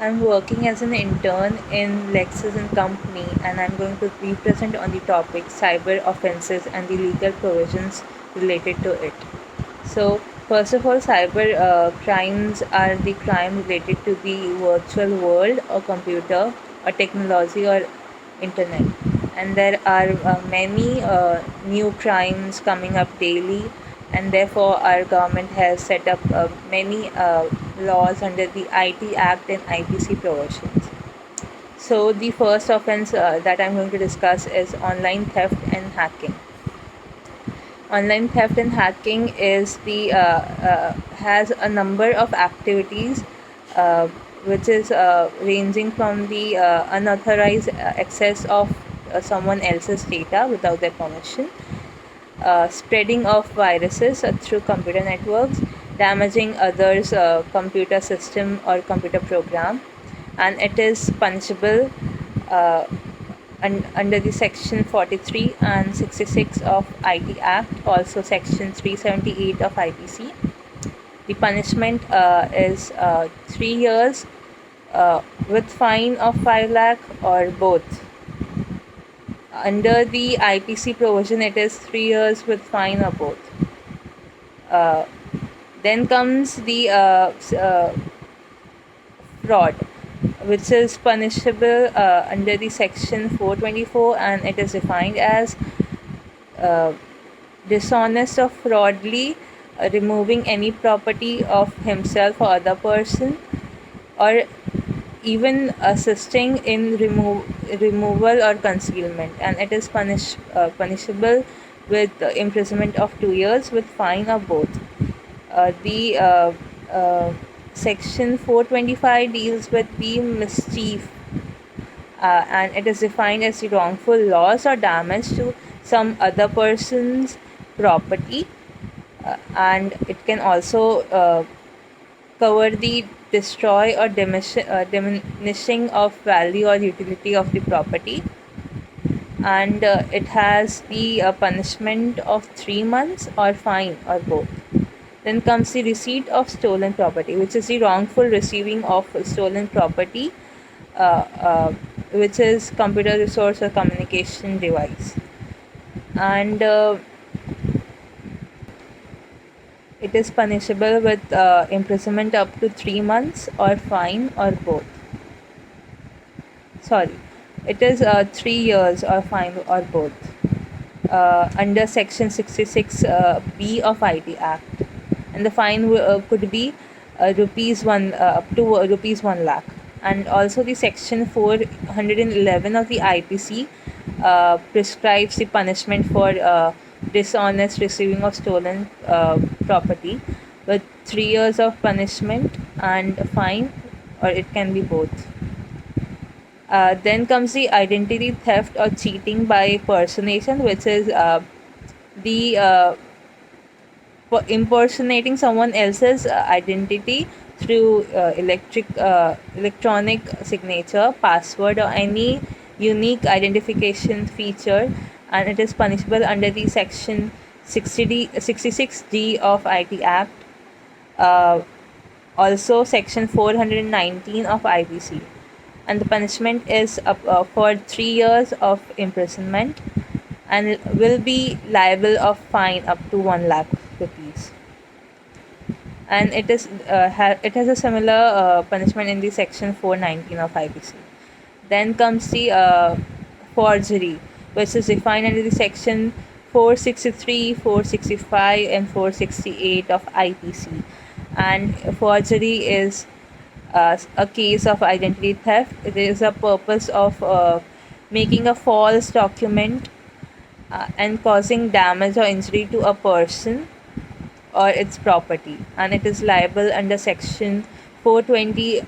I'm working as an intern in Lexus and Company, and I'm going to be present on the topic cyber offenses and the legal provisions related to it. So, first of all, cyber crimes are the crime related to the virtual world or computer or technology or internet. And there are many new crimes coming up daily, and therefore, our government has set up many laws under the IT Act and IPC provisions. So, the first offense that I'm going to discuss is online theft and hacking. Online theft and hacking is the has a number of activities, uh, which is ranging from the unauthorized access of someone else's data without their permission, spreading of viruses through computer networks, damaging others' computer system or computer program, and it is punishable uh, under the section 43 and 66 of IT Act, also section 378 of IPC. The punishment is 3 years with fine of 5 lakh or both. Under the IPC provision, it is 3 years with fine or both. Then comes the fraud, which is punishable under the section 424, and it is defined as uh, dishonest or fraudly removing any property of himself or other person, or even assisting in removal or concealment, and it is punishable with imprisonment of 2 years with fine or both. The section 425 deals with the mischief, and it is defined as the wrongful loss or damage to some other person's property, and it can also cover the destroy or diminishing of value or utility of the property, and it has the punishment of 3 months or fine or both. Then comes the receipt of stolen property, which is the wrongful receiving of stolen property, uh, uh, which is computer resource or communication device, and it is punishable with imprisonment up to 3 months or fine or both. Sorry, it is 3 years or fine or both. Under section 66 B of IT Act, and the fine could be rupees 1 up to rupees 1 lakh. And also the section 411 of the IPC prescribes the punishment for dishonest receiving of stolen property with 3 years of punishment and a fine, or it can be both. Then comes the identity theft or cheating by personation, which is the impersonating someone else's identity through electronic signature, password, or any unique identification feature, and it is punishable under the section 66D of IT Act, also section 419 of IPC, and the punishment is for 3 years of imprisonment and will be liable of fine up to 1 lakh rupees. And it has a similar punishment in the section 419 of IPC. Then comes the forgery, which is defined under the section 463, 465, and 468 of IPC. And forgery is a case of identity theft. It is a purpose of making a false document and causing damage or injury to a person or its property, and it is liable under section 420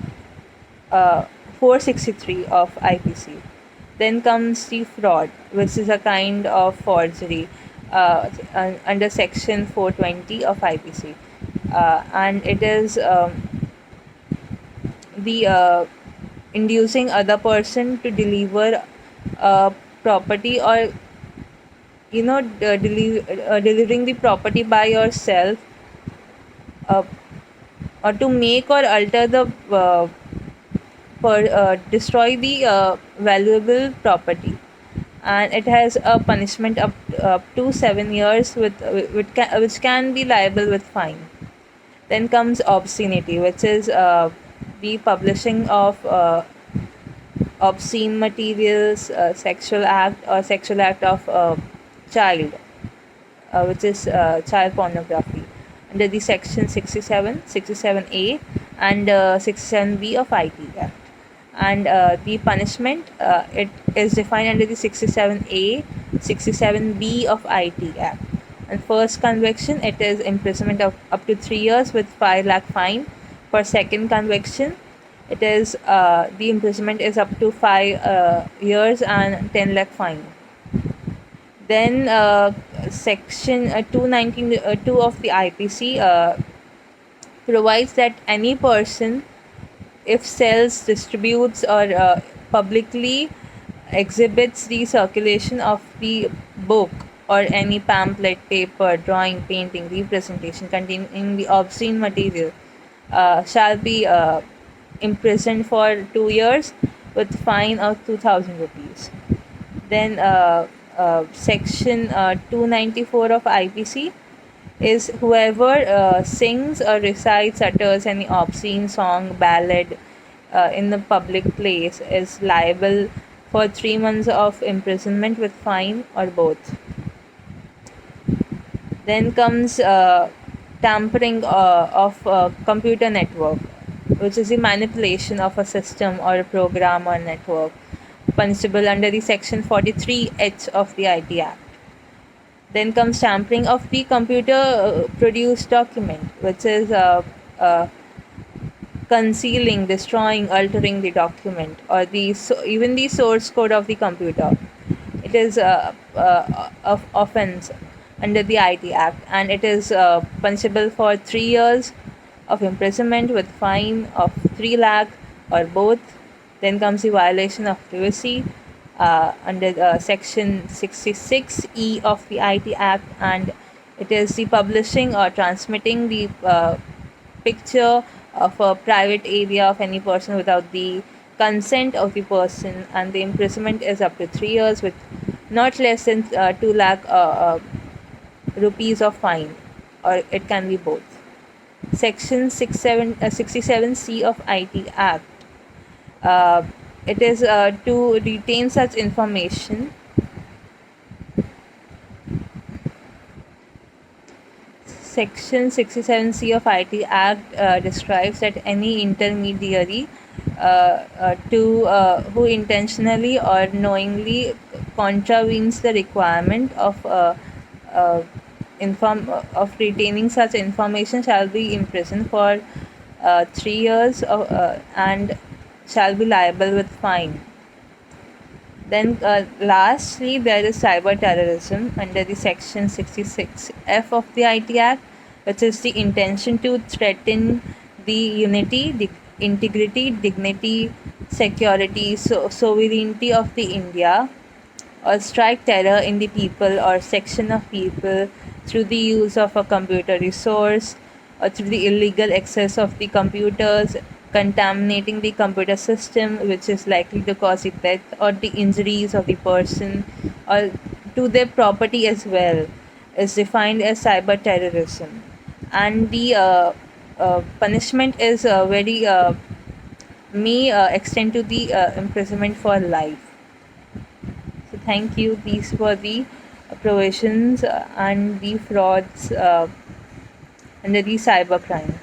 uh, 463 of IPC. Then comes the fraud, which is a kind of forgery under section 420 of IPC, and it is the inducing other person to deliver property, or delivering the property by yourself, uh, or to make or alter the destroy the valuable property, and it has a punishment up to 7 years which can be liable with fine. Then comes obscenity, which is the publishing of obscene materials, sexual act of child, which is child pornography, under the section 67, 67A, and 67B of IT Act. And the punishment, it is defined under the 67A, 67B of IT Act. And first conviction, it is imprisonment of up to 3 years with 5 lakh fine. For second conviction, it is the imprisonment is up to 5 years and 10 lakh fine. Then section 292 of the IPC provides that any person, if sells, distributes, or publicly exhibits the circulation of the book or any pamphlet, paper, drawing, painting, representation containing the obscene material, shall be imprisoned for 2 years with fine of 2,000 rupees. Then section 294 of IPC is whoever sings or recites, utters any obscene song, ballad in the public place is liable for 3 months of imprisonment with fine or both. Then comes tampering of a computer network, which is the manipulation of a system or a program or network, punishable under the section 43H of the IT Act. Then comes tampering of the computer produced document, which is concealing, destroying, altering the document, or even the source code of the computer. It is of offense under the IT Act, and it is punishable for 3 years of imprisonment with fine of 3 lakh or both. Then comes the violation of privacy under section 66E of the IT Act, and it is the publishing or transmitting the picture of a private area of any person without the consent of the person, and the imprisonment is up to 3 years with not less than 2 lakh rupees of fine, or it can be both. Section 67C of IT Act, it is to retain such information. Section 67C of IT Act describes that any intermediary who intentionally or knowingly contravenes the requirement of retaining such information shall be imprisoned for 3 years and shall be liable with fine. Then lastly, there is cyber terrorism under the section 66F of the IT Act, which is the intention to threaten the unity, the integrity, dignity, security, sovereignty of the India, or strike terror in the people or section of people through the use of a computer resource or through the illegal access of the computers, contaminating the computer system, which is likely to cause the death or the injuries of the person or to their property as well, is defined as cyber terrorism. And the punishment is may extend to the imprisonment for life. So thank you. These were the provisions and the frauds under the cybercrime.